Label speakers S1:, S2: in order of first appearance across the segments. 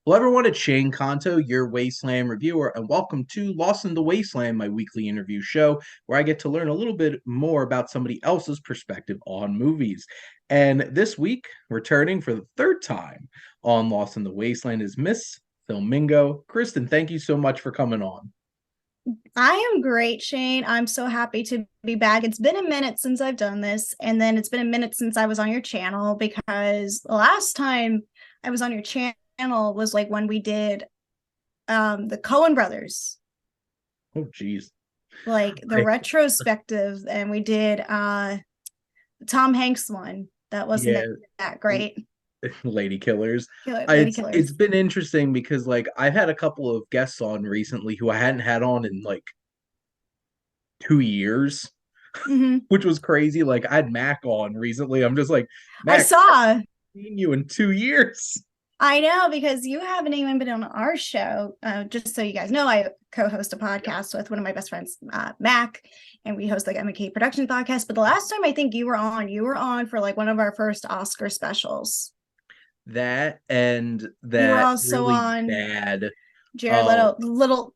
S1: Hello, everyone. It's Shane Kanto, your Wasteland reviewer, and welcome to Lost in the Wasteland, my weekly interview show where I get to learn a little bit more about somebody else's perspective on movies. And this week, returning for the third time on Lost in the Wasteland is Miss Filmingo. Kristin, thank you so much for coming on.
S2: I am great, Shane. I'm so happy to be back. It's been a minute since I've done this, and then it's been a minute since I was on your channel because the last time I was on your channel was like when we did the Coen brothers,
S1: Oh, geez.
S2: like the retrospective, and we did the Tom Hanks one. That wasn't
S1: Yeah,
S2: that great.
S1: Lady Killers.
S2: Lady
S1: It's
S2: Killers.
S1: been interesting because I've had a couple of guests on recently who I hadn't had on in 2 years,
S2: Hmm.
S1: which was crazy. Like I had Mac on recently. I'm just like,
S2: I
S1: Mac, I
S2: saw.
S1: haven't seen you in 2 years.
S2: I know because you haven't even been on our show. Just so you guys know, I co-host a
S1: Yep.
S2: podcast with one of my best friends, Mac, and we host like M&K Productions podcast. But the last time I think you were on for like one of our first Oscar specials.
S1: That and
S2: You were
S1: that
S2: also
S1: really
S2: on
S1: bad.
S2: Jared
S1: Um,
S2: Leto,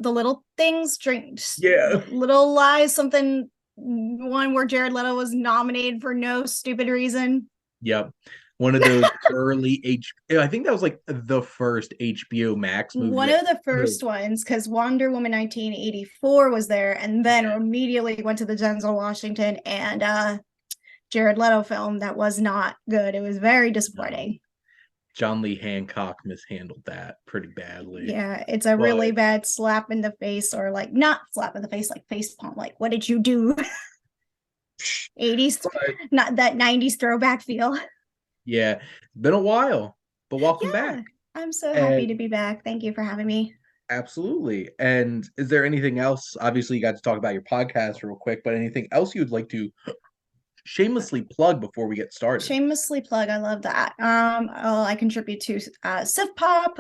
S2: the little things, drinks,
S1: yeah,
S2: little lies, something one where Jared Leto was nominated for no stupid reason.
S1: yep. One of those early I think that was like the first HBO Max movie
S2: One
S1: that
S2: of the
S1: oh,
S2: first ones, because Wonder Woman 1984 was there, and then
S1: yeah,
S2: immediately went to the Denzel Washington and Jared Leto film that was not good. It was very
S1: no.
S2: disappointing.
S1: John Lee Hancock mishandled that pretty badly.
S2: Yeah, it's a really
S1: But
S2: bad slap in the face, or like not slap in the face, like face palm. Like, what did you do? 80s,
S1: but
S2: not that 90s throwback feel.
S1: yeah, it's been a while. But welcome back.
S2: Yeah, I'm so happy to
S1: And
S2: be back. Thank you for having me.
S1: absolutely. And is there anything else? Obviously, you got to talk about your podcast real quick, but anything else you'd like to shamelessly plug before we get started?
S2: Shamelessly plug, I love that. I contribute to Sif Pop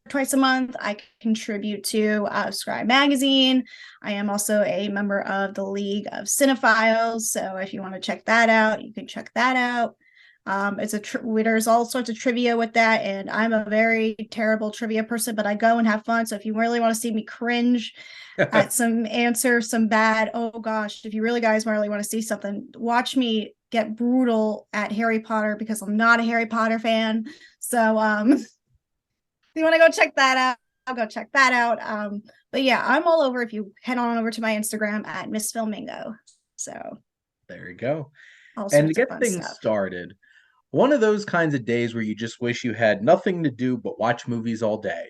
S2: twice a month. I contribute to Scribe Magazine. I am also a member of the League of Cinephiles. So if you want to check that out, you can check that out. There's all sorts of trivia with that, and I'm a very terrible trivia person, but I go and have fun. So if you really want to see me cringe at some answer, some bad, oh gosh, if you really guys really want to see something, watch me get brutal at Harry Potter because I'm not a Harry Potter fan. So if you want to go check that out, I'll go check that out. But yeah, I'm all over if you head on over to my Instagram at Miss Filmingo. So
S1: There you go.
S2: all
S1: And to
S2: sorts of
S1: get
S2: fun
S1: things
S2: stuff.
S1: started, one of those kinds of days where you just wish you had nothing to do but watch movies all day.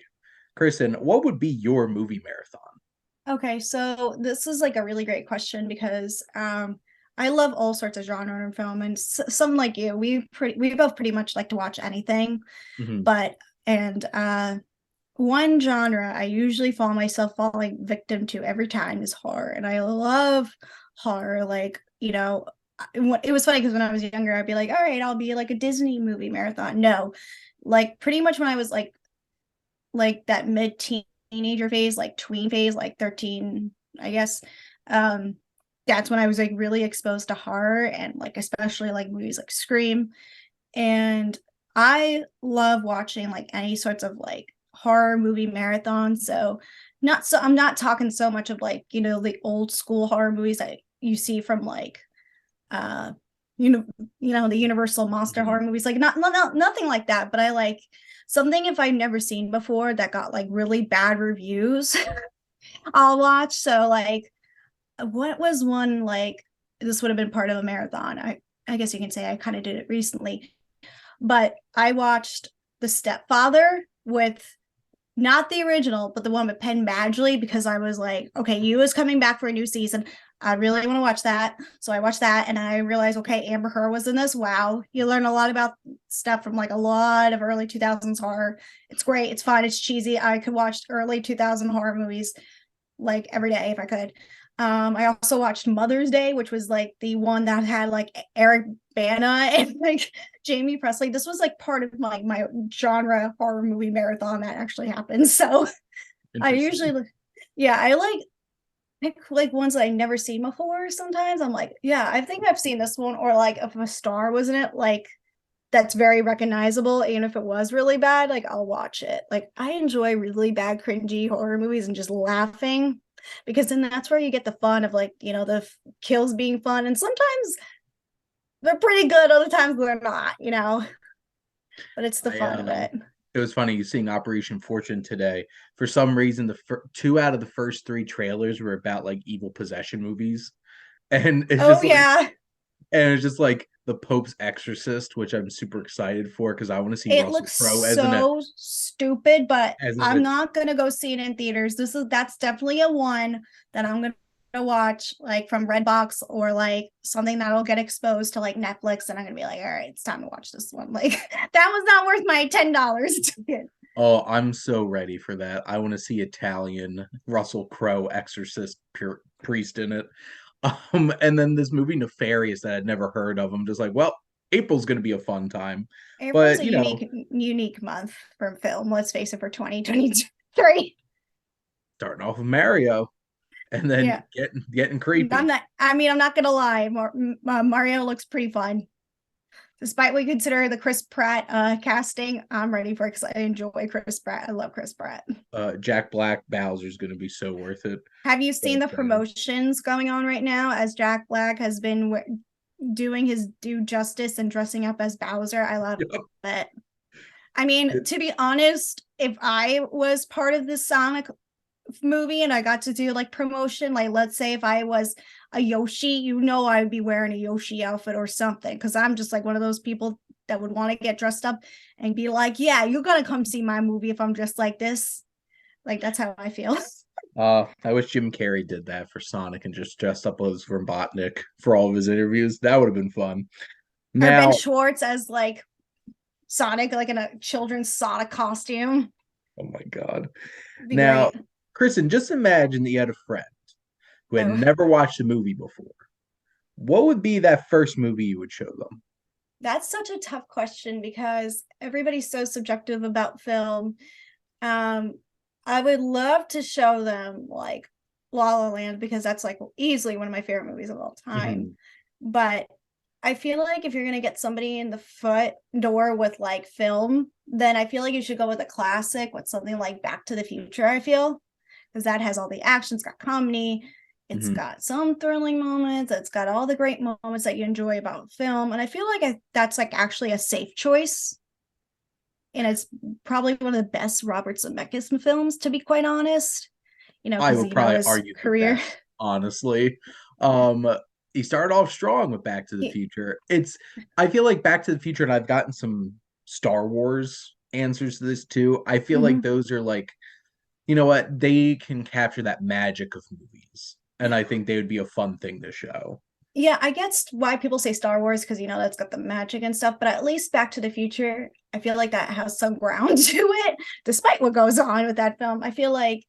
S1: Kristen, what would be your movie marathon?
S2: Okay, so this is like a really great question because I love all sorts of genre in film, and some like you, we both pretty much like to watch anything.
S1: Hmm.
S2: But and one genre I usually fall myself falling victim to every time is horror, and I love horror. Like it was funny because when I was younger, I'd be like, all right, I'll be like a Disney movie marathon. No, like pretty much when I was like that mid teenager phase, like tween phase, like 13, I guess. Um, that's when I was like really exposed to horror and like especially like movies like Scream. And I love watching like any sorts of like horror movie marathons. So I'm not talking so much of like, the old school horror movies that you see from like uh the Universal monster
S1: Hmm.
S2: horror movies, like nothing like that, but I like something if I've never seen before that got like really bad reviews. I'll watch. So like what was one, like this would have been part of a marathon. I guess you can say I kind of did it recently, but I watched The Stepfather with not the original, but the one with Penn Badgley because I was like, okay, you is coming back for a new season. I really want to watch that. So I watched that and I realized, okay, Amber Heard was in this. Wow. You learn a lot about stuff from like a lot of early 2000s horror. It's great. It's fun. It's cheesy. I could watch early 2000 horror movies like every day if I could. I also watched Mother's Day, which was like the one that had like Eric Bana and like Jamie Presley. This was like part of my genre horror movie marathon that actually happened. So I
S1: Interesting.
S2: usually, yeah, I like pick like ones that I've never seen before. Sometimes I'm like, yeah, I think I've seen this one, or like if a star was in it, like that's very recognizable, even if it was really bad, like I'll watch it. Like I enjoy really bad cringy horror movies and just laughing, because then that's where you get the fun of, like, the kills being fun, and sometimes they're pretty good, other times they're not. But it's the
S1: I
S2: fun of it.
S1: It was funny seeing Operation Fortune today. For some reason, two out of the first three trailers were about like evil possession movies, and
S2: Oh yeah,
S1: it's just like the Pope's Exorcist, which I'm super excited for because I want to see
S2: it
S1: Russell
S2: looks
S1: Crowe
S2: so stupid, but
S1: as
S2: I'm
S1: an
S2: not gonna go see it in theaters. That's definitely a one that I'm gonna watch, like from Redbox, or like something that'll get exposed to like Netflix, and I'm gonna be like, all right, it's time to watch this one. Like that was not worth my $10 ticket.
S1: Oh, I'm so ready for that. I want to see Italian Russell Crowe Exorcist priest in it. And then this movie Nefarious that I'd never heard of. I'm just like, well, April's gonna be a fun time.
S2: April's
S1: But
S2: a unique month for film. Let's face it, for 2023.
S1: starting off with Mario and then
S2: Yeah,
S1: getting creepy.
S2: I'm not gonna lie. Mario looks pretty fun. Despite what we consider the Chris Pratt casting, I'm ready for it because I enjoy Chris Pratt. I love Chris Pratt.
S1: Jack Black Bowser's gonna be so worth it.
S2: Have you
S1: So
S2: seen the
S1: excited.
S2: promotions going on right now as Jack Black has been doing his due justice and dressing up as Bowser? I love
S1: Yep.
S2: it. I mean, to be honest, if I was part of this Sonic movie and I got to do like promotion, like let's say if I was a Yoshi, I would be wearing a Yoshi outfit or something, because I'm just like one of those people that would want to get dressed up and be like, yeah, you're gonna come see my movie if I'm dressed like this. Like that's how I feel.
S1: I wish Jim Carrey did that for Sonic and just dressed up as Robotnik for all of his interviews. That would have been fun.
S2: Or Ben
S1: Now,
S2: Schwartz as like Sonic, like in a children's Sonic costume.
S1: oh my God.
S2: It'd be
S1: Now,
S2: great.
S1: Kristen, just imagine that you had a friend who had
S2: Oh,
S1: never watched a movie before. What would be that first movie you would show them?
S2: that's such a tough question because everybody's so subjective about film. Um, I would love to show them like La La Land, because that's like easily one of my favorite movies of all time.
S1: Mhm.
S2: But I feel like if you're gonna get somebody in the foot door with like film, then I feel like you should go with a classic, with something like Back to the Future. I feel, because that has all the action, it's got comedy, it's
S1: Mhm.
S2: got some thrilling moments, it's got all the great moments that you enjoy about film, and I feel like that's like actually a safe choice, and it's probably one of the best Robert Zemeckis films, to be quite honest.
S1: I
S2: Because
S1: would probably
S2: his
S1: argue the
S2: career.
S1: best, honestly. Um, he started off strong with Back to the Future. I feel like Back to the Future, and I've gotten some Star Wars answers to this too. I feel like
S2: Mhm.
S1: those are like, you know what, they can capture that magic of movies, and I think they would be a fun thing to show.
S2: Yeah, I guess why people say Star Wars, because that's got the magic and stuff, but at least Back to the Future, I feel like that has some ground to it, despite what goes on with that film. I feel like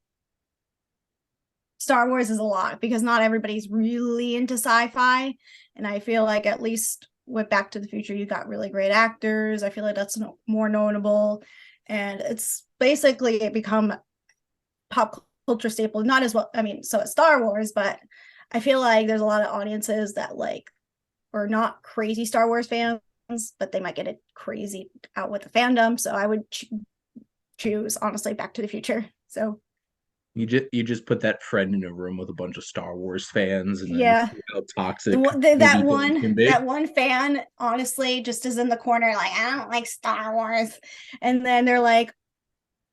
S2: Star Wars is a lot because not everybody's really into sci-fi, and I feel like at least with Back to the Future, you got really great actors. I feel like that's more notable, and it's basically become pop culture staple. Not as well, I mean, so it's Star Wars, but I feel like there's a lot of audiences that like are not crazy Star Wars fans, but they might get it crazy out with the fandom. So I would choose honestly Back to the Future. So
S1: You just put that friend in a room with a bunch of Star Wars fans, and then
S2: yeah,
S1: see how toxic movie fans can be.
S2: that one fan honestly just is in the corner like, I don't like Star Wars, and then they're like,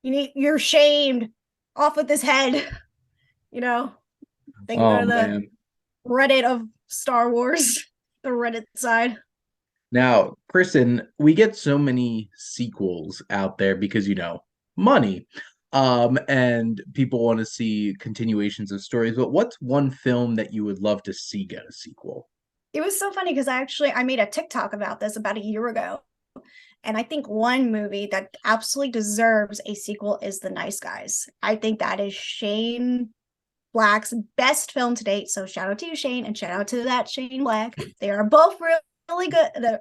S2: you're shamed, off with his head. You know, they can go
S1: Oh
S2: to the
S1: man.
S2: Reddit of Star Wars, the Reddit side.
S1: Now, Kristen, we get so many sequels out there because, money. And people want to see continuations of stories. But what's one film that you would love to see get a sequel?
S2: It was so funny because I made a TikTok about this about a year ago. And I think one movie that absolutely deserves a sequel is The Nice Guys. I think that is Shane Black's best film to date. So shout out to you, Shane, and shout out to that Shane Black. They are both really good. They're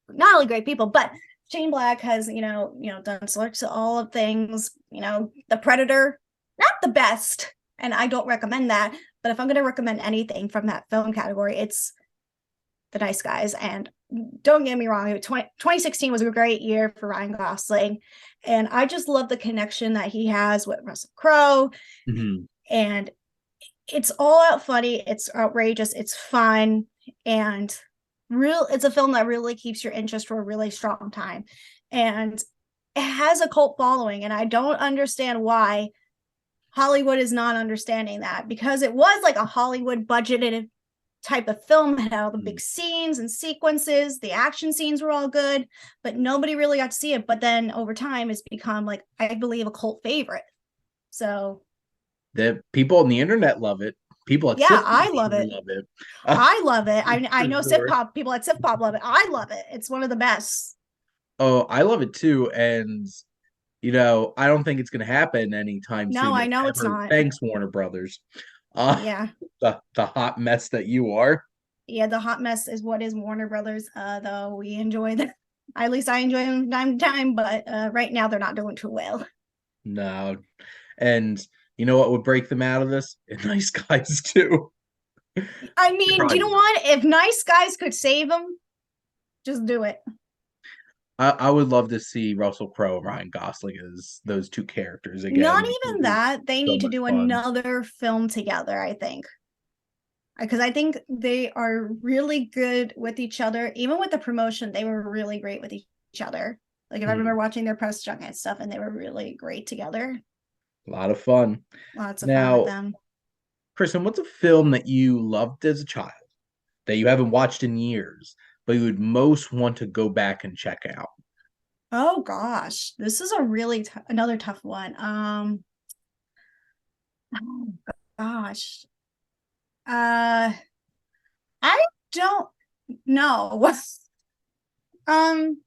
S2: not only great people, but Shane Black has, done selects all of things, The Predator, not the best, and I don't recommend that. But if I'm going to recommend anything from that film category, it's The Nice Guys. And don't get me wrong, 2016 was a great year for Ryan Gosling. And I just love the connection that he has with Russell Crowe.
S1: Mhm.
S2: And it's all out funny, it's outrageous, it's fun, and it's a film that really keeps your interest for a really strong time. And it has a cult following, and I don't understand why Hollywood is not understanding that, because it was like a Hollywood budgeted type of film. It had all the big scenes and sequences, the action scenes were all good, but nobody really got to see it. But then over time it's become, like, I believe, a cult favorite. So
S1: The people on the internet love it. People at
S2: yeah,
S1: Sif
S2: I love it.
S1: love it.
S2: I love it. I
S1: For
S2: know Sif
S1: sure.
S2: Pop people at Sif Pop love it. I love it. It's one of the best.
S1: Oh, I love it too. And I don't think it's going to happen anytime
S2: No,
S1: soon,
S2: I
S1: if
S2: know it's
S1: ever.
S2: not.
S1: Thanks, Warner Brothers. Uh,
S2: Yeah.
S1: the hot mess that you are.
S2: Yeah, the hot mess is what is Warner Brothers. Though we enjoy them. At least I enjoy them from time to time, but right now they're not doing too well.
S1: No. And you know what would break them out of this? Nice Guys too.
S2: I
S1: They
S2: mean, do you
S1: probably
S2: know
S1: would.
S2: what? If Nice Guys could save them, just do it.
S1: I would love to see Russell Crowe and Ryan Gosling as those two characters
S2: Not
S1: again, because
S2: even
S1: it was
S2: that. They
S1: so
S2: need to
S1: much
S2: do
S1: fun.
S2: another film together, I think. Because I think they are really good with each other. Even with the promotion, they were really great with each other. Like, if I remember
S1: Hmm.
S2: watching their press junket stuff, and they were really great together.
S1: A lot of fun.
S2: Lots of fun with
S1: Now,
S2: them.
S1: Kristen, what's a film that you loved as a child that you haven't watched in years, but you would most want to go back and check out?
S2: Oh gosh, this is a really another tough one. Oh gosh, uh, I don't know. um,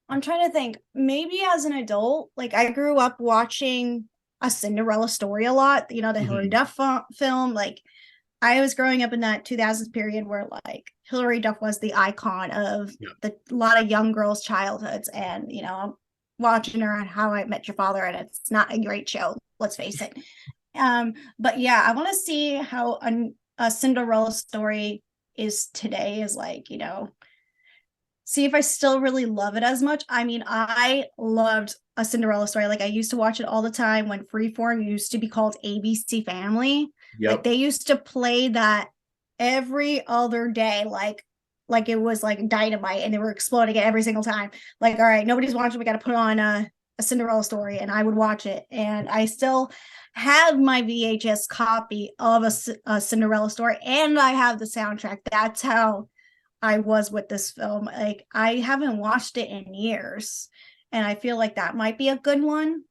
S2: I'm trying to think. Maybe as an adult, like, I grew up watching A Cinderella Story a lot. You know, the Hilary
S1: Hmm.
S2: Duff film. Like, I was growing up in that 2000s period where, like, Hilary Duff was the icon of
S1: Yeah.
S2: a lot of young girls' childhoods, and I'm watching her on How I Met Your Father, and it's not a great show. Let's face it. But yeah, I want to see how a Cinderella Story is today. Is like, see if I still really love it as much. I mean, I loved A Cinderella Story. Like, I used to watch it all the time when Freeform used to be called ABC Family. Like,
S1: Yep.
S2: they used to play that every other day, like it was like dynamite, and they were exploding it every single time. Like, all right, nobody's watching, we got to put on a Cinderella Story, and I would watch it. And I still have my VHS copy of a Cinderella Story, and I have the soundtrack. That's how I was with this film. Like, I haven't watched it in years, and I feel like that might be a good one,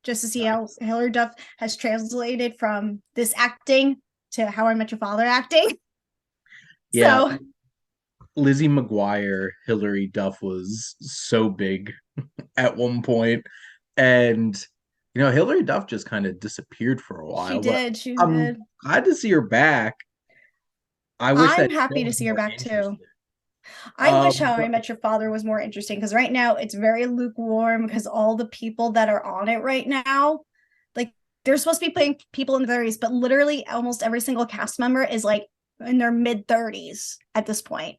S2: just to see how
S1: Nice.
S2: Hilary Duff has translated from this acting to How I Met Your Father acting.
S1: Yeah,
S2: So
S1: Lizzie McGuire, Hilary Duff was so big at one point, and Hilary Duff just kind of disappeared for a
S2: she
S1: while. But
S2: did. She
S1: I'm
S2: did.
S1: glad to see her back. I wish
S2: I'm
S1: that show
S2: happy to
S1: was
S2: see her
S1: more
S2: back too.
S1: interesting.
S2: I wish How I
S1: But
S2: Met Your Father was more interesting, because right now it's very lukewarm, because all the people that are on it right now, like, they're supposed to be playing people in the 30s, but literally almost every single cast member is like in their mid 30s at this point.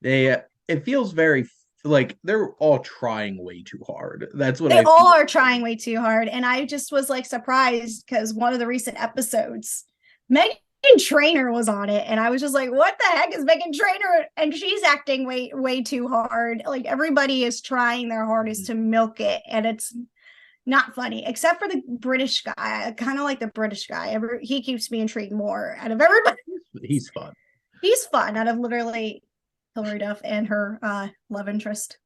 S1: it feels very like they're all trying way too hard. That's what
S2: They
S1: I
S2: all
S1: feel.
S2: are trying way too hard. And I just was like surprised, because one of the recent episodes, Megan Trainer was on it, and I was just like, what the heck is Megan Trainer? And she's acting way too hard. Like, everybody is trying their hardest
S1: Mhm.
S2: to milk it, and it's not funny, except for the British guy. I kind of like the British guy. He keeps me intrigued more out of everybody.
S1: He's fun.
S2: He's fun out of literally Hilary Duff and her love interest.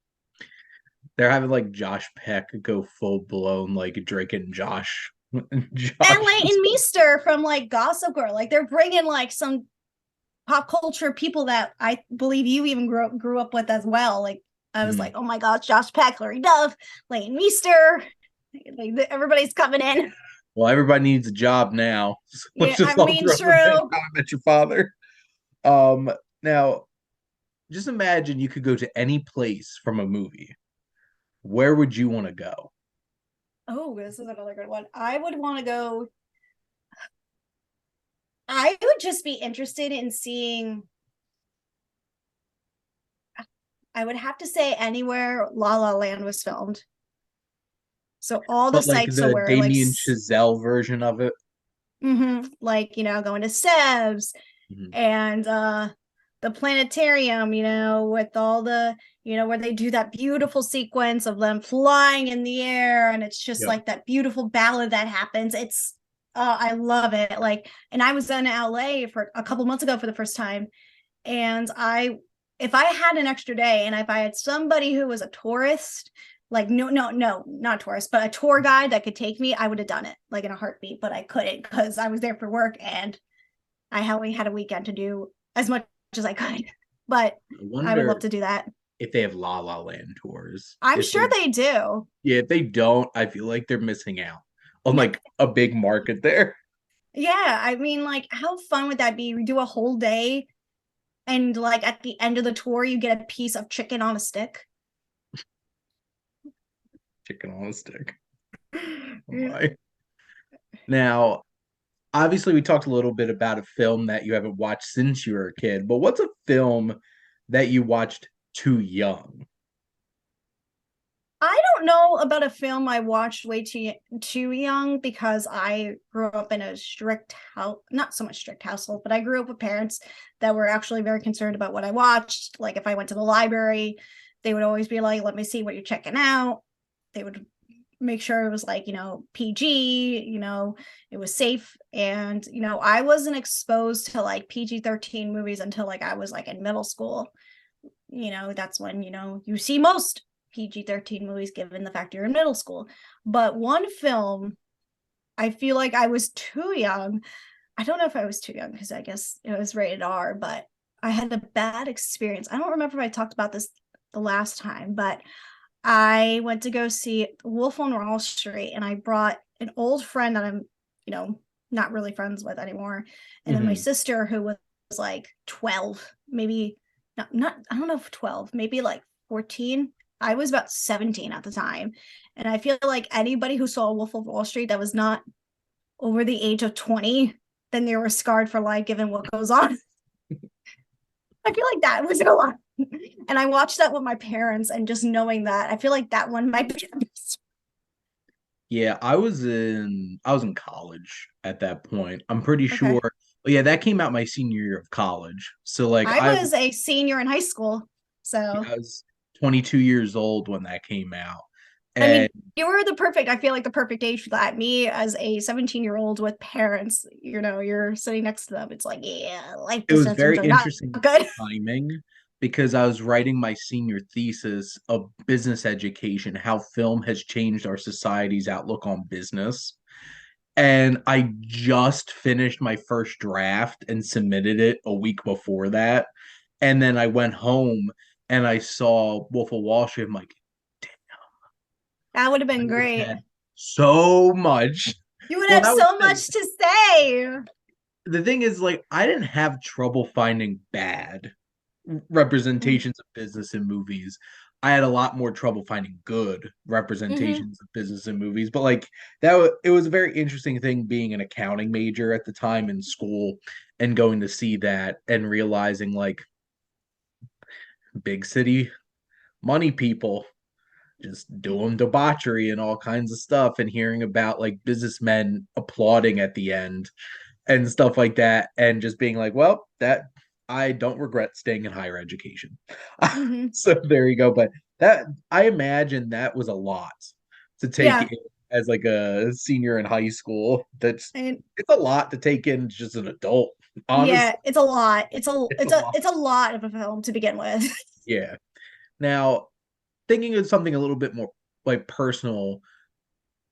S1: They're having like Josh Peck go full blown like Drake and Josh.
S2: And
S1: Josh is
S2: Leighton Meester from, like, Gossip Girl. Like, they're bringing, like, some pop culture people that I believe you even grew up with as well. Like, I was like,
S1: Mhm.
S2: oh my gosh, Josh Peck, Hilary Duff, Leighton Meester. Like, everybody's coming in.
S1: Well, everybody needs a job now. So let's
S2: Yeah, I
S1: just all
S2: mean,
S1: throw them in.
S2: true.
S1: How I Met Your Father. Now just imagine you could go to any place from a movie. Where would you want to go?
S2: Oh, this is another good one. I would want to go. I would just be interested in seeing, I would have to say anywhere La La Land was filmed. So all the
S1: But like
S2: sites, so
S1: the
S2: where like
S1: Damien Chazelle version of it.
S2: like, going to Seb's
S1: Mhm.
S2: and the planetarium, with all the, where they do that beautiful sequence of them flying in the air, and it's just
S1: Yep.
S2: like that beautiful ballad that happens. It's I love it. Like, and I was in LA for a couple months ago for the first time, and if I had an extra day and if I had somebody who was a tourist, like no, not tourist, but a tour guide that could take me, I would have done it like in a heartbeat, but I couldn't because I was there for work and I only had a weekend to do as much as I could. But
S1: I
S2: I would love
S1: wonder
S2: to do that.
S1: if they have La La Land tours.
S2: I'm
S1: If
S2: sure
S1: they,
S2: they do.
S1: yeah, if they don't, I feel like they're missing out on like a big market there.
S2: Yeah, I mean, like, how fun would that be? We do a whole day, and like at the end of the tour, you get a piece of chicken on a stick.
S1: Chicken on a stick. Oh
S2: Yeah.
S1: my. Now, obviously, we talked a little bit about a film that you haven't watched since you were a kid, but what's a film that you watched too young?
S2: I don't know about a film I watched way too young because I grew up in a strict house, not so much strict household, but I grew up with parents that were actually very concerned about what I watched. Like if I went to the library, they would always be like, "Let me see what you're checking out." They would make sure it was like, PG, it was safe. And, I wasn't exposed to like PG-13 movies until like I was like in middle school. That's when, you see most PG-13 movies given the fact you're in middle school. But one film, I feel like I was too young. I don't know if I was too young because I guess it was rated R, but I had a bad experience. I don't remember if I talked about this the last time, but I went to go see Wolf on Wall Street, and I brought an old friend that I'm, you know, not really friends with anymore, and then my
S1: Hmm.
S2: sister who was like 12, maybe not I don't know if 12, maybe like 14. I was about 17 at the time, and I feel like anybody who saw Wolf of Wall Street that was not over the age of 20, then they were scarred for life given what goes on. I feel like that was a lot. And I watched that with my parents, and just knowing that, I feel like that one might be the best.
S1: Yeah, I was in college at that point. I'm pretty sure.
S2: Okay.
S1: Well, yeah, that came out my senior year of college. So like
S2: I was a senior in high school. So,
S1: I was 22 years old when that came out.
S2: I
S1: And
S2: mean, you were the perfect, I feel like the perfect age for that. Me as a 17-year-old with parents, you're sitting next to them. It's like, yeah, life
S1: it was
S2: decisions
S1: very
S2: are not
S1: interesting
S2: good.
S1: timing because I was writing my senior thesis of business education, how film has changed our society's outlook on business. And I just finished my first draft and submitted it a week before that. And then I went home and I saw Wolf of Wall Street. I'm like,
S2: That would have
S1: I
S2: been
S1: would
S2: great.
S1: have had so much.
S2: You would
S1: Well,
S2: have
S1: that was
S2: so
S1: the thing.
S2: much to say.
S1: The thing is, like, I didn't have trouble finding bad representations of business in movies. I had a lot more trouble finding good
S2: Mm-hmm.
S1: representations of business in movies. But like it was a very interesting thing being an accounting major at the time in school and going to see that and realizing like big city money people just doing debauchery and all kinds of stuff and hearing about like businessmen applauding at the end and stuff like that and just being like, well, that I don't regret staying in higher education.
S2: Mm-hmm.
S1: So there you go. But that I imagine that was a lot to take
S2: Yeah.
S1: in as like a senior in high school. That's
S2: And
S1: it's a lot to take in just an adult.
S2: yeah,
S1: Honestly,
S2: it's a lot. It's a
S1: it's a
S2: it's a
S1: lot.
S2: it's a lot of a film to begin with.
S1: Yeah. Now, thinking of something a little bit more like personal,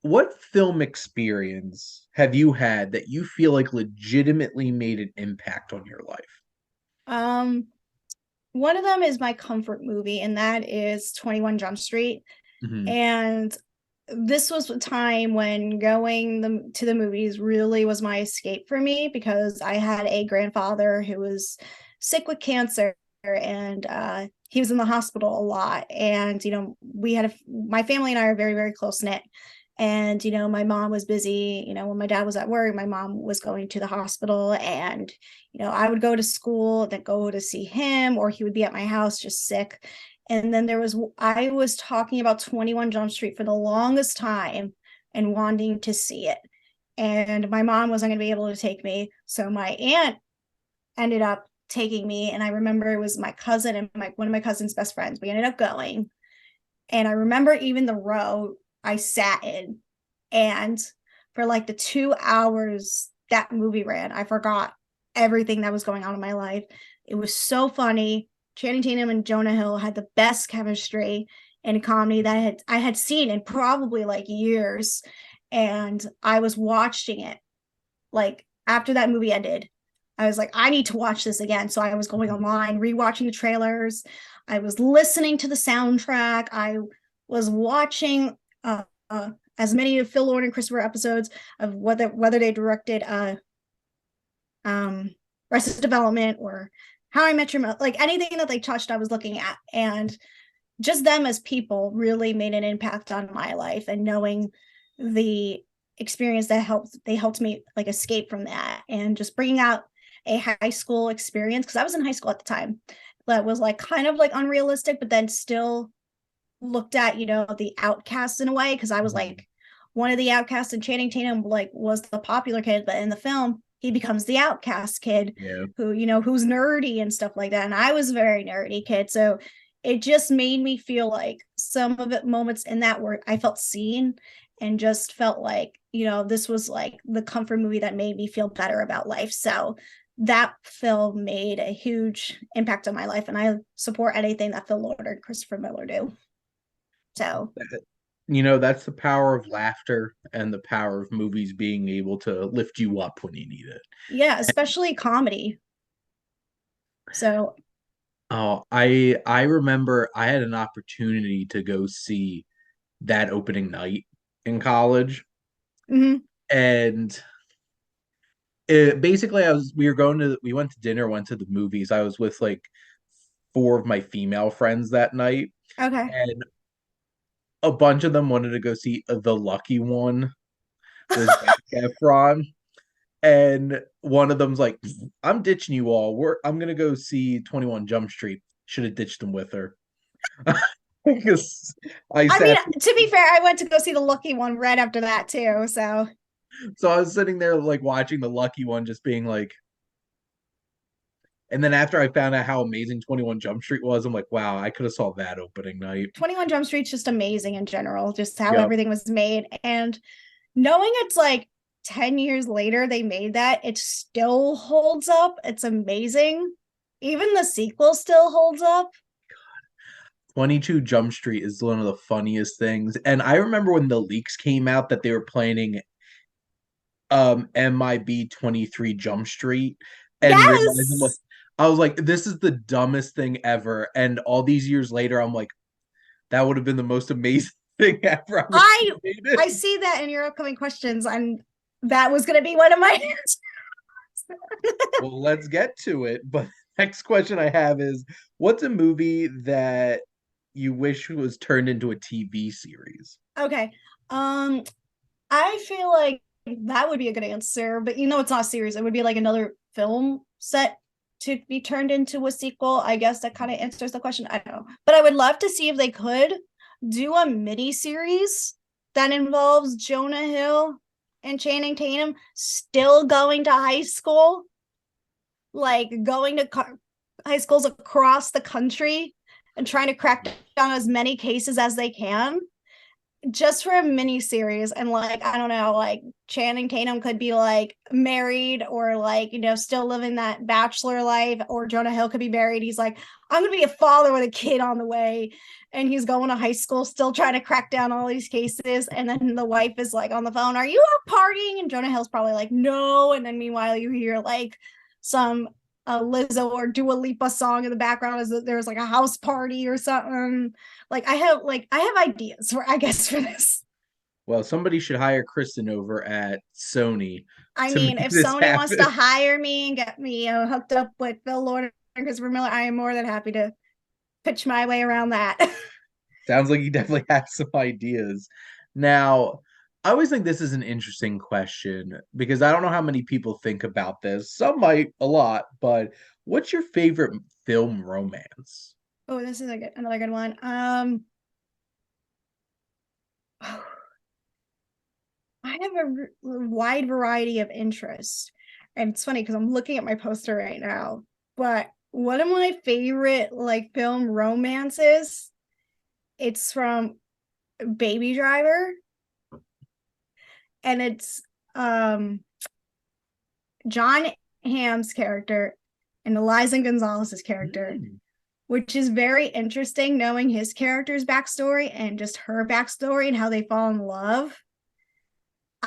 S1: what film experience have you had that you feel like legitimately made an impact on your life?
S2: Um, One of them is my comfort movie, and that is 21 Jump Street.
S1: Hmm.
S2: And this was a time when to the movies really was my escape for me because I had a grandfather who was sick with cancer, and he was in the hospital a lot. And my family and I are very, very close knit. And, my mom was busy. When my dad was at work, my mom was going to the hospital. And, I would go to school, then go to see him, or he would be at my house just sick. And then I was talking about 21 Jump Street for the longest time and wanting to see it. And my mom wasn't going to be able to take me. So my aunt ended up taking me. And I remember it was my cousin and one of my cousin's best friends. We ended up going. And I remember even the row I sat in. And for like the 2 hours that movie ran, I forgot everything that was going on in my life. It was so funny. Channing Tatum and Jonah Hill had the best chemistry in comedy that I had seen in probably like years. And I was watching it like after that movie ended. I was like, I need to watch this again. So I was going online, rewatching the trailers. I was listening to the soundtrack. I was watching as many of Phil Lord and Christopher episodes of whether they directed Arrested Development or How I Met Your Mother, like anything that they touched, I was looking at. And just them as people really made an impact on my life, and knowing the experience that they helped me like escape from that, and just bringing out a high school experience, because I was in high school at the time, that was like kind of like unrealistic, but then still looked at the outcasts in a way, because I was like one of the outcasts, and Channing Tatum like was the popular kid, but in the film he becomes the outcast kid,
S1: Yeah.
S2: who who's nerdy and stuff like that, and I was a very nerdy kid. So it just made me feel like some of it moments in that where I felt seen, and just felt like this was like the comfort movie that made me feel better about life. So that film made a huge impact on my life, and I support anything that Phil Lord and Christopher Miller do. So
S1: That's the power of laughter and the power of movies being able to lift you up when you need it.
S2: yeah, especially comedy. So
S1: Oh, I remember I had an opportunity to go see that opening night in college,
S2: mhm.
S1: and basically we went to dinner, went to the movies. I was with like four of my female friends that night,
S2: Okay.
S1: and a bunch of them wanted to go see The Lucky One with Zac Efron. And one of them's like, I'm ditching you all. I'm gonna go see 21 Jump Street. Should have ditched them with her. Because I
S2: I mean,
S1: sat
S2: to be fair, I went to go see the Lucky One right after that too. So
S1: so I was sitting there like watching The Lucky One, just being like, and then after I found out how amazing 21 Jump Street was, I'm like, wow, I could have saw that opening night.
S2: 21 Jump Street's just amazing in general, just how
S1: Yep.
S2: everything was made. And knowing it's like 10 years later they made that, it still holds up. It's amazing. Even the sequel still holds up.
S1: 22 Jump Street is one of the funniest things. And I remember when the leaks came out that they were planning MIB 23 Jump Street, and realizing like
S2: Yes.
S1: I was like, this is the dumbest thing ever. And all these years later, I'm like, that would have been the most amazing thing ever. I wish
S2: I
S1: they made it.
S2: I see that in your upcoming questions, and that was going to be one of my answers.
S1: Well, let's get to it. But next question I have is, what's a movie that you wish was turned into a TV series?
S2: Okay. Um, I feel like that would be a good answer, but it's not a series. It would be like another film set to be turned into a sequel. I guess that kind of answers the question. I don't know. But I would love to see if they could do a mini series that involves Jonah Hill and Channing Tatum still going to high school, like going to high schools across the country and trying to crack down as many cases as they can, just for a mini series. And like, I don't know, like Channing Tatum could be like married, or like still living that bachelor life, or Jonah Hill could be married. He's like, I'm gonna be a father with a kid on the way, and he's going to high school still trying to crack down all these cases. And then the wife is like on the phone, are you out partying? And Jonah Hill's probably like, no. And then meanwhile you hear like some Lizzo or Dua Lipa song in the background, as there's like a house party or something. Like I have ideas for, I guess, for this.
S1: Well, somebody should hire Kristin over at Sony
S2: I
S1: to
S2: mean,
S1: make
S2: if
S1: this
S2: Sony wants to
S1: happen.
S2: and get me hooked up with Phil Lord and Christopher Miller, I am more than happy to pitch my way around that.
S1: Sounds like he definitely has some ideas. Now, I always think this is an interesting question because I don't know how many people think about this. Some might a lot, but what's your favorite film romance?
S2: Oh, this is another good one. I have a wide variety of interests. And it's funny because I'm looking at my poster right now. But one of my favorite like film romances, it's from Baby Driver, and it's John Hamm's character and Eliza Gonzalez's character,
S1: Mm.
S2: which is very interesting knowing his character's backstory and just her backstory and how they fall in love.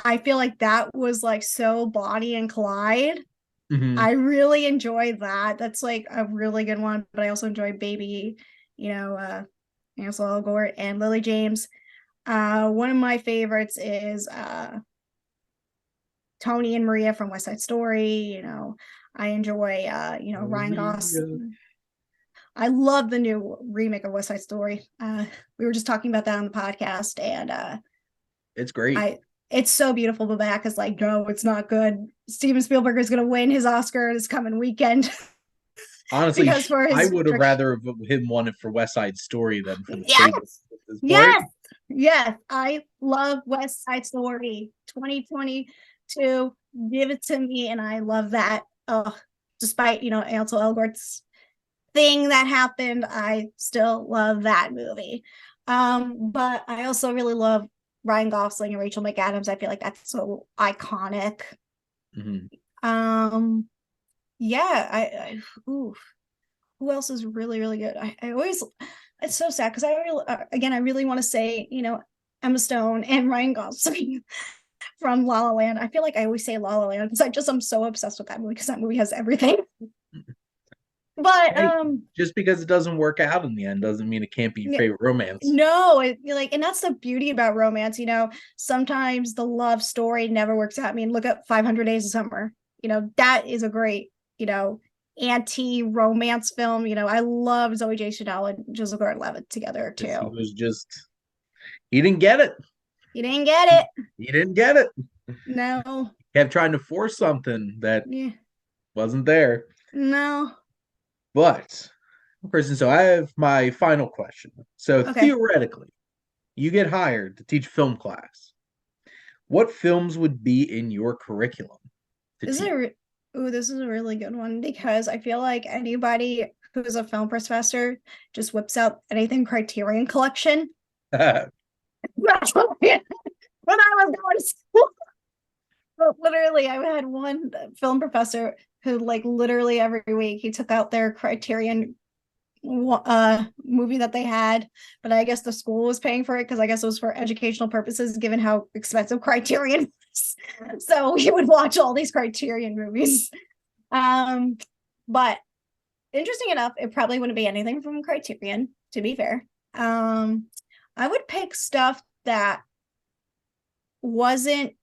S2: I feel like that was like so Bonnie and Clyde.
S1: Hmm.
S2: I really enjoyed that. That's like a really good one. But I also enjoy Baby, you know, Ansel Elgort and Lily James. One of my favorites is Tony and Maria from West Side Story. I enjoy Ryan
S1: Maria.
S2: Gosling. I love the new remake of West Side Story. We were just talking about that on the podcast, and
S1: It's great.
S2: I it's so beautiful. But back is like, no, it's not good. Steven Spielberg is going to win his Oscar this coming weekend
S1: Honestly,
S2: because for
S1: I
S2: his
S1: would have rather him won it for West Side Story than for The Fable
S2: yes,
S1: at this point.
S2: yes, yes. I love West Side Story 2022. Give it to me, and I love that. Despite Ansel Elgort's thing that happened, I still love that movie. But I also really love Ryan Gosling and Rachel McAdams. I feel like that's so iconic.
S1: Hmm.
S2: Um, yeah, ooh, who else is really, really good? I always, it's so sad because again, I really want to say, Emma Stone and Ryan Gosling from La La Land. I feel like I always say La La Land because I'm so obsessed with that movie because that movie has everything. But
S1: Hey, just because it doesn't work out in the end doesn't mean it can't be your
S2: yeah,
S1: favorite romance.
S2: no, and that's the beauty about romance. Sometimes the love story never works out. I mean, look at 500 Days of Summer. That is a great, anti-romance film. I love Zoe J. Chanel and Joseph Gordon-Levitt together
S1: Because he
S2: too.
S1: was just, he didn't get it.
S2: You didn't get it.
S1: He didn't get it.
S2: No.
S1: Kept trying to force something that
S2: Yeah.
S1: wasn't there.
S2: No.
S1: But, Kristen, so I have my final question. So
S2: Okay.
S1: theoretically, you get hired to teach film class. What films would be in your curriculum to
S2: This is
S1: teach?
S2: this is a really good one because I feel like anybody who's a film professor just whips out anything Criterion Collection. That's what when I was going to school. But literally, I had one film professor who, like, literally every week he took out their Criterion movie that they had, but I guess the school was paying for it because I guess it was for educational purposes, given how expensive Criterion was. So we would watch all these Criterion movies. But interesting enough, it probably wouldn't be anything from Criterion, to be fair. I would pick stuff that wasn't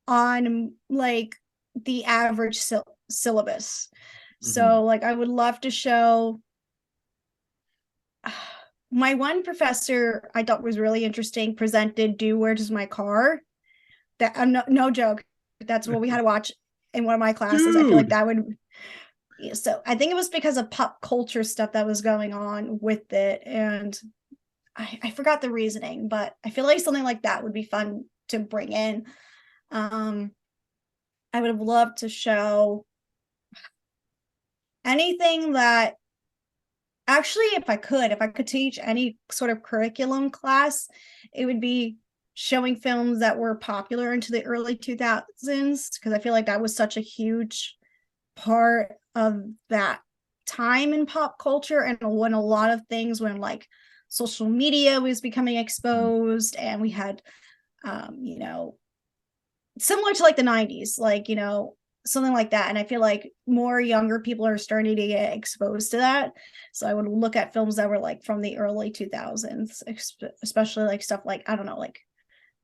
S2: on like the average syllabus.
S1: Mhm.
S2: So like I would love to show my one professor I thought was really interesting presented Do Where Does My Car? That no joke. That's what we had to watch in one of my classes. I feel like
S1: Dude,
S2: that would so I think it was because of pop culture stuff that was going on with it. And I forgot the reasoning, but I feel like something like that would be fun to bring in. Um, I would have loved to show anything that actually, if I could teach any sort of curriculum class, it would be showing films that were popular into the early 2000s because I feel like that was such a huge part of that time in pop culture and when a lot of things when like social media was becoming exposed and we had similar to like the 90s, like, something like that. And I feel like more younger people are starting to get exposed to that. So I would look at films that were like from the early 2000s, especially like stuff like, I don't know, like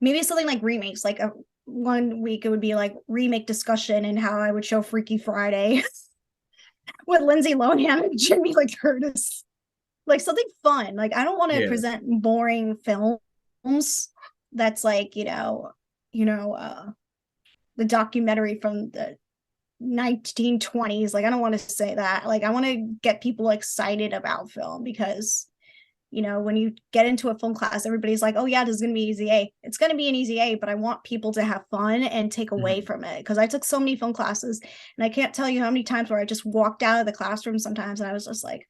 S2: maybe something like remakes, like one week it would be like remake discussion and how I would show Freaky Friday with Lindsay Lohan and Jimmy Lee Curtis. Like something fun. Like I don't want to
S1: yeah.
S2: present boring films. that's like, you know, the documentary from the 1920s. Like, I don't want to say that. Like, I want to get people excited about film because, when you get into a film class, everybody's like, oh, yeah, this is going to be easy A. It's going to be an easy A, but I want people to have fun and take away
S1: Mhm.
S2: from it. Because I took so many film classes and I can't tell you how many times where I just walked out of the classroom sometimes and I was just like,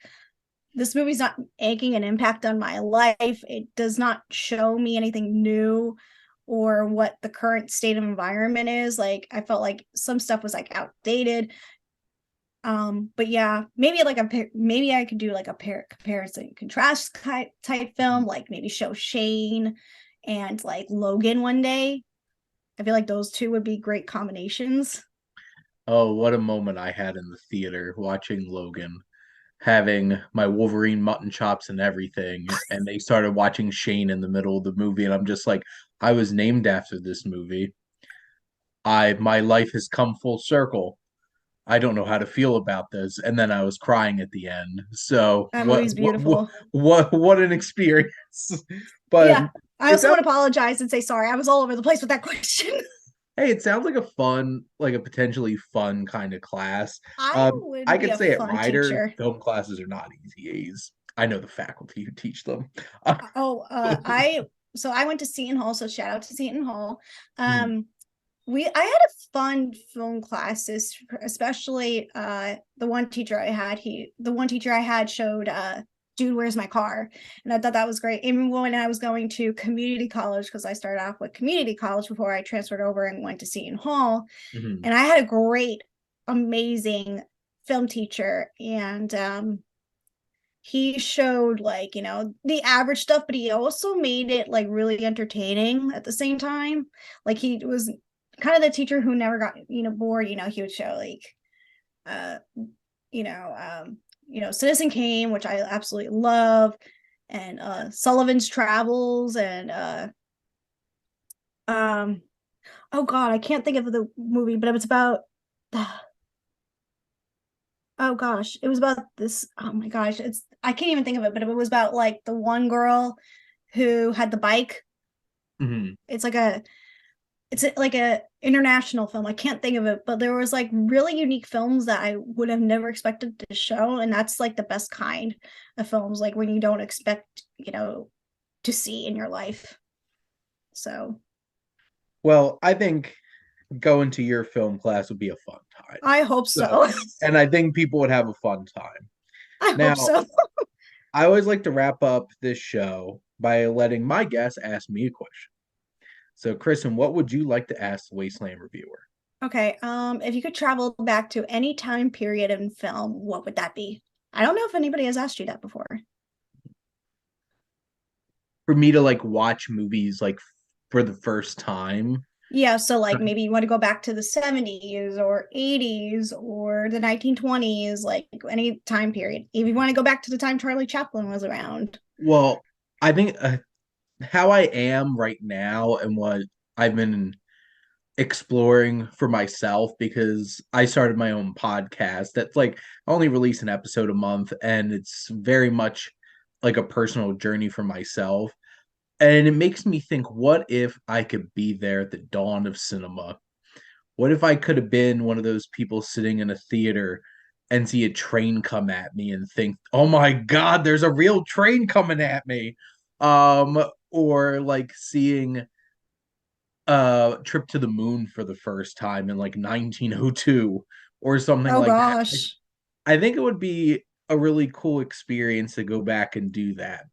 S2: this movie's not making an impact on my life. It does not show me anything new or what the current state of environment is. Like, I felt like some stuff was like outdated. But yeah, maybe like maybe I could do like a comparison contrast type film, like maybe show Shane and like Logan one day. I feel like those two would be great combinations.
S1: Oh, what a moment I had in the theater watching Logan, having my Wolverine mutton chops and everything, and they started watching Shane in the middle of the movie, and I'm just like, I was named after this movie. My life has come full circle. I don't know how to feel about this. And then I was crying at the end. So
S2: That movie's beautiful.
S1: what an experience. But
S2: Yeah, I
S1: it
S2: also want
S1: sounds
S2: to apologize and say sorry. I was all over the place with that question.
S1: hey, it sounds like a fun, like a potentially fun kind of class.
S2: I would
S1: I
S2: be
S1: could
S2: a
S1: say at
S2: fun
S1: Ryder,
S2: teacher.
S1: film classes are not easy A's. I know the faculty who teach them.
S2: Oh, I went to Seton Hall, so shout out to Seton Hall.
S1: Mhm,
S2: Um, I had a fun film classes, especially the one teacher I had showed Dude, Where's My Car? And I thought that was great. Even when I was going to community college, because I started off with community college before I transferred over and went to Seton Hall.
S1: mhm.
S2: And I had a great, amazing film teacher. And he showed like, the average stuff, but he also made it like really entertaining at the same time. Like he was kind of the teacher who never got, bored. He would show like uh you know Citizen Kane, which I absolutely love, and Sullivan's Travels, and um oh god, I can't think of the movie, but it was about oh gosh, it was about this, oh my gosh, I can't even think of it, but it was about like the one girl who had the bike.
S1: Mhm.
S2: It's like a international film. I can't think of it, but there was like really unique films that I would have never expected to show, and that's like the best kind of films, like when you don't expect, to see in your life. So
S1: Well, I think going to your film class would be a fun time.
S2: I hope
S1: So,
S2: so.
S1: and I think people would have a fun time.
S2: I hope
S1: Now,
S2: so.
S1: I always like to wrap up this show by letting my guests ask me a question. So, Kristen, what would you like to ask the Wasteland reviewer?
S2: Okay, if you could travel back to any time period in film, what would that be? I don't know if anybody has asked you that before.
S1: For me to like watch movies like for the first time.
S2: Yeah, so like maybe you want to go back to the 70s or 80s or the 1920s, like any time period. If you want to go back to the time Charlie Chaplin was around.
S1: Well, I think how I am right now and what I've been exploring for myself because I started my own podcast that's like I only release an episode a month and it's very much like a personal journey for myself. And it makes me think, what if I could be there at the dawn of cinema? What if I could have been one of those people sitting in a theater and see a train come at me and think, "Oh my God, there's a real train coming at me," or like seeing Trip to the Moon for the first time in like 1902 or something
S2: Oh
S1: like that.
S2: gosh.
S1: I think it would be a really cool experience to go back and do that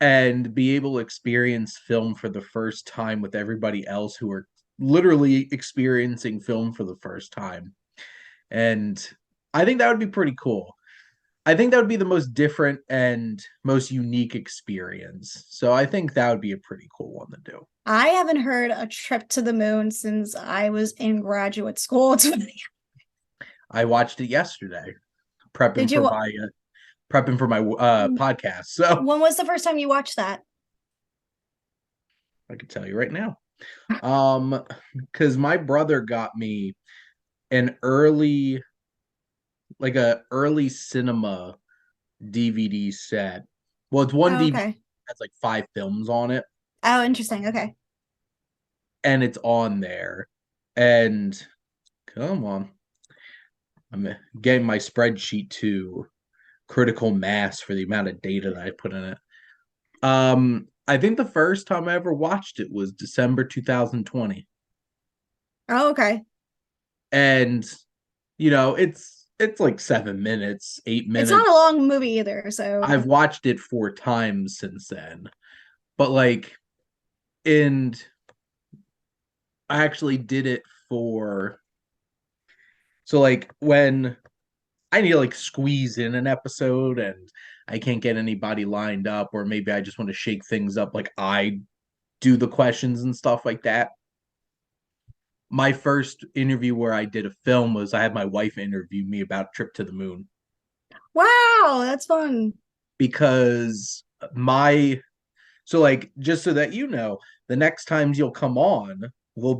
S1: and be able to experience film for the first time with everybody else who are literally experiencing film for the first time. And I think that would be pretty cool. I think that would be the most different and most unique experience. So I think that would be a pretty cool one to do.
S2: I haven't heard a trip to the moon since I was in graduate school.
S1: I watched it yesterday,
S2: Did
S1: prepping for
S2: you
S1: my podcast. So
S2: when was the first time you watched that?
S1: I could tell you right now. Um, because my brother got me an early, like a early cinema DVD set. Well, it's one
S2: Oh,
S1: DVD
S2: okay.
S1: that has like 5 films on it.
S2: Oh, interesting. Okay.
S1: and it's on there. And come on, I'm getting my spreadsheet to critical mass for the amount of data that I put in it. I think the first time I ever watched it was December 2020.
S2: Oh, okay.
S1: And it's like 7 minutes, eight
S2: It's not
S1: minutes.
S2: a long movie either, so
S1: I've watched it 4 times since then. But like and I actually did it for so like when I need to like squeeze in an episode and I can't get anybody lined up, or maybe I just want to shake things up, like I do the questions and stuff like that. My first interview where I did a film was I had my wife interview me about Trip to the Moon
S2: wow, that's fun.
S1: because my so like just so that the next times you'll come on, I'll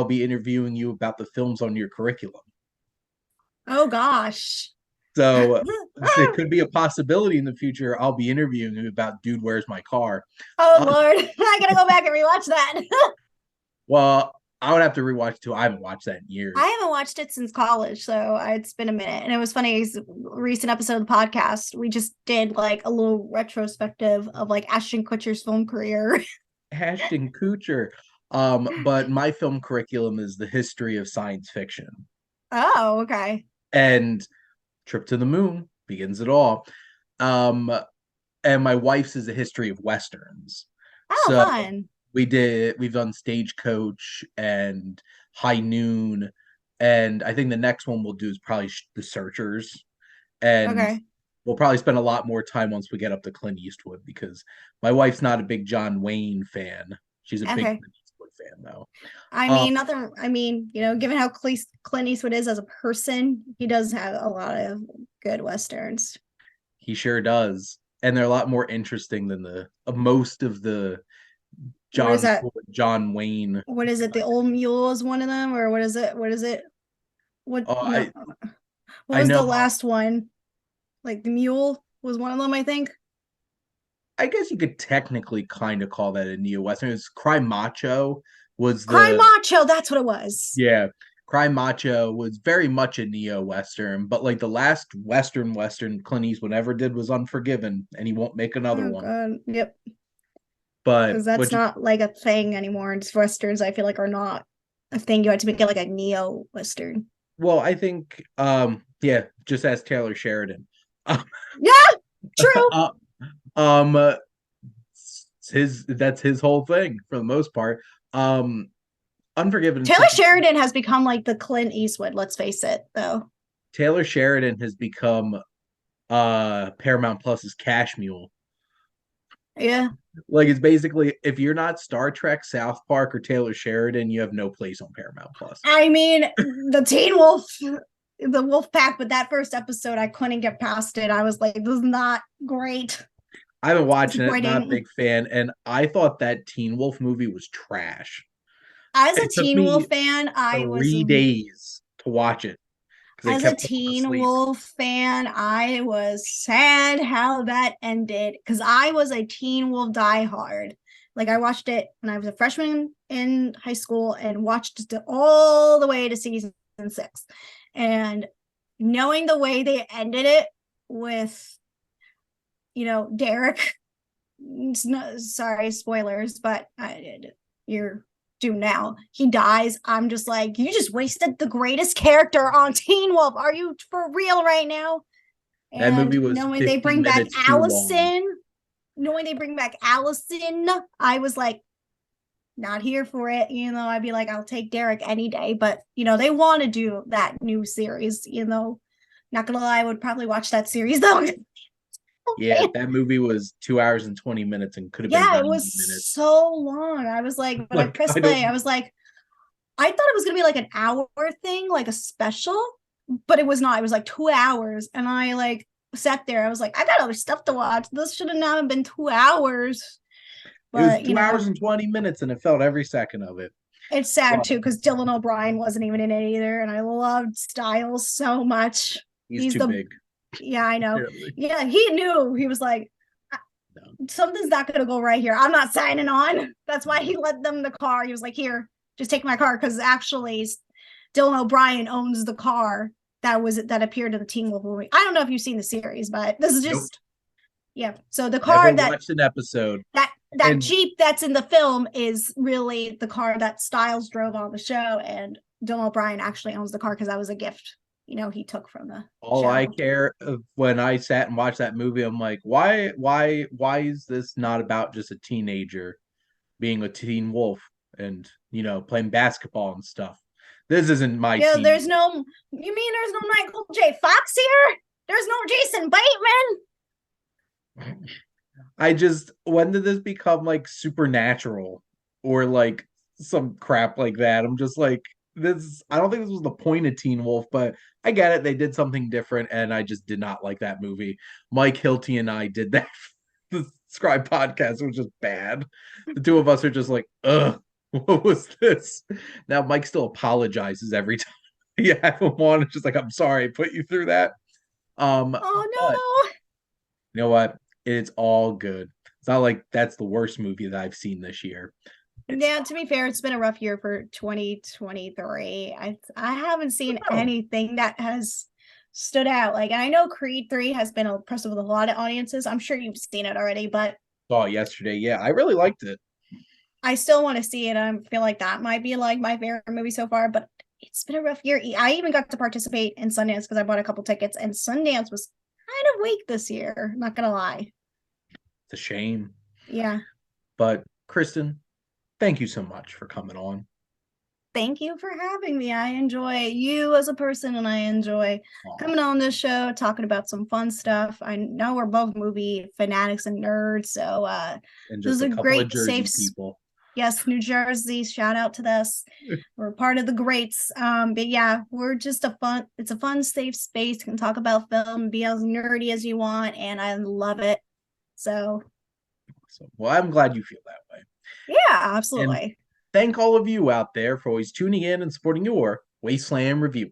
S1: be interviewing you about the films on your curriculum.
S2: Oh gosh.
S1: So it could be a possibility in the future I'll be interviewing you about Dude, Where's My Car?
S2: Oh
S1: Uh,
S2: Lord, I gotta go back and rewatch that.
S1: well, I would have to rewatch it too. I haven't watched that in
S2: I
S1: years.
S2: haven't watched it since college, so it's been a minute. And it was funny, recent episode of the podcast, we just did like a little retrospective of like Ashton Kutcher's film career.
S1: Ashton Kutcher. But my film curriculum is the history of science fiction.
S2: Oh, okay.
S1: And Trip to the Moon begins it all. Um, and my wife's is a history of westerns.
S2: Oh,
S1: So
S2: fun.
S1: we've done Stagecoach and High Noon, and I think the next one we'll do is probably The Searchers, and
S2: Okay.
S1: we'll probably spend a lot more time once we get up to Clint Eastwood because my wife's not a big John Wayne fan. She's a big
S2: Okay.
S1: Clint Eastwood fan though.
S2: I
S1: Um,
S2: mean, nothing. I mean, given how Clint Eastwood is as a person, he does have a lot of good westerns.
S1: he sure does, and they're a lot more interesting than the most of the
S2: What is that?
S1: John Wayne.
S2: What is it? The Old Mule is one of them, or what is it? What is it? What
S1: Oh,
S2: no? What
S1: I
S2: was
S1: know.
S2: the last one? Like the Mule was one of them, I think.
S1: I guess you could technically kind of call that a neo western. It's Cry Macho was
S2: Cry
S1: the
S2: Macho. That's what it was.
S1: yeah. Cry Macho was very much a neo western, but like the last western Clint Eastwood ever did was Unforgiven, and he won't make another
S2: Oh
S1: one.
S2: god. Yep.
S1: But
S2: Because that's
S1: which
S2: not like a thing anymore. And westerns, I feel like, are not a thing. You have to make it like a neo western.
S1: well, I think yeah, just ask Taylor Sheridan.
S2: Yeah, true.
S1: uh, um uh, his that's his whole thing for the most part. Um Unforgiven
S2: Taylor
S1: since
S2: Sheridan has become like the Clint Eastwood. Let's face it, though.
S1: Taylor Sheridan has become Paramount Plus's cash mule.
S2: Yeah.
S1: Like it's basically if you're not Star Trek, South Park, or Taylor Sheridan, you have no place on Paramount Plus.
S2: I mean, the Teen Wolf, the Wolf Pack, but that first episode, I couldn't get past it. I was like, this is not great.
S1: I've been watching it, not a
S2: Disappointing.
S1: big fan, and I thought that Teen Wolf movie was trash.
S2: As a
S1: It took
S2: Teen Wolf
S1: me
S2: fan,
S1: 3 days to watch it because I
S2: as a
S1: kept falling
S2: Teen
S1: asleep.
S2: Wolf fan, I was sad how that ended because I was a Teen Wolf diehard. Like I watched it when I was a freshman in high school and watched it all the way to season 6. And knowing the way they ended it with, Derek, sorry, spoilers, but you're due now. He dies. I'm just like, you just wasted the greatest character on Teen Wolf. Are you for real right now?
S1: That movie
S2: And
S1: was
S2: knowing they
S1: 50
S2: bring back
S1: minutes too long.
S2: Allison, I was like, not here for it. I'd be like, I'll take Derek any day. But they want to do that new series. Not gonna lie, I would probably watch that series though.
S1: Yeah, that movie was 2 hours and 20 minutes and could have been
S2: Yeah, it
S1: 90
S2: was
S1: minutes.
S2: so long. I was like, when I
S1: Like,
S2: pressed
S1: I
S2: play, I
S1: don't,
S2: was like, I thought it was gonna be like an hour thing, like a special, but it was not. It was like 2 hours, and I like sat there. I was like, I got other stuff to watch. This should have not been 2 hours.
S1: it was
S2: But
S1: 2 hours and 20 minutes and it felt every second of it.
S2: it's sad
S1: But
S2: too because Dylan O'Brien wasn't even in it either, and I loved Styles so much.
S1: he's
S2: He's
S1: too
S2: the
S1: big,
S2: Yeah, I know.
S1: apparently.
S2: Yeah, he knew. He was like,
S1: No.
S2: something's not gonna go right here. I'm not signing on. That's why he lent them the car. He was like, here, just take my car. Because actually Dylan O'Brien owns the car that appeared in the Teen Wolf movie. I don't know if you've seen the series, but this is
S1: Nope.
S2: just yeah. So the
S1: Never
S2: car
S1: watched an episode.
S2: that
S1: And
S2: Jeep that's in the film is really the car that Styles drove on the show, and Dylan O'Brien actually owns the car because that was a gift, he took from the
S1: all I
S2: show.
S1: care when I sat and watched that movie, I'm like, why is this not about just a teenager being a teen wolf and playing basketball and stuff? This isn't my
S2: Yeah,
S1: teen.
S2: you mean there's no Michael J. Fox here? There's no Jason Bateman?
S1: I just when did this become like supernatural or like some crap like that? I'm just like this. I don't think this was the point of Teen Wolf, but I get it. They did something different, and I just did not like that movie. Mike Hilty and I did that. The Scribe podcast was just bad. The two of us are just like, ugh, what was this? Now Mike still apologizes every time you have him on. It's just like, I'm sorry I put you through that.
S2: Oh
S1: But
S2: no.
S1: you know what? It's all good. It's not like that's the worst movie that I've seen this year. It's
S2: Yeah, to be fair, it's been a rough year for 2023. I haven't seen
S1: oh,
S2: anything that has stood out. Like I know Creed 3 has been impressive with a lot of audiences. I'm sure you've seen it already, but
S1: saw it yesterday. Yeah, I really liked it.
S2: I still want to see it. I feel like that might be like my favorite movie so far, but it's been a rough year. I even got to participate in Sundance because I bought a couple tickets, and Sundance was kind of weak this year. I'm not gonna lie.
S1: It's a shame.
S2: Yeah.
S1: But Kristin, thank you so much for coming on.
S2: Thank you for having me. I enjoy you as a person, and I enjoy
S1: Aw,
S2: coming on this show, talking about some fun stuff. I know we're both movie fanatics and nerds, so
S1: and
S2: this is
S1: just a
S2: a
S1: couple of
S2: great
S1: Jersey people.
S2: yes, New Jersey. Shout out to this. We're part of the greats. But yeah, we're just it's a fun, safe space. You can talk about film, be as nerdy as you want, and I love it. So
S1: So, well, I'm glad you feel that way.
S2: yeah,
S1: And
S2: absolutely.
S1: thank all of you out there for always tuning in and supporting your Wasteland Reviewer.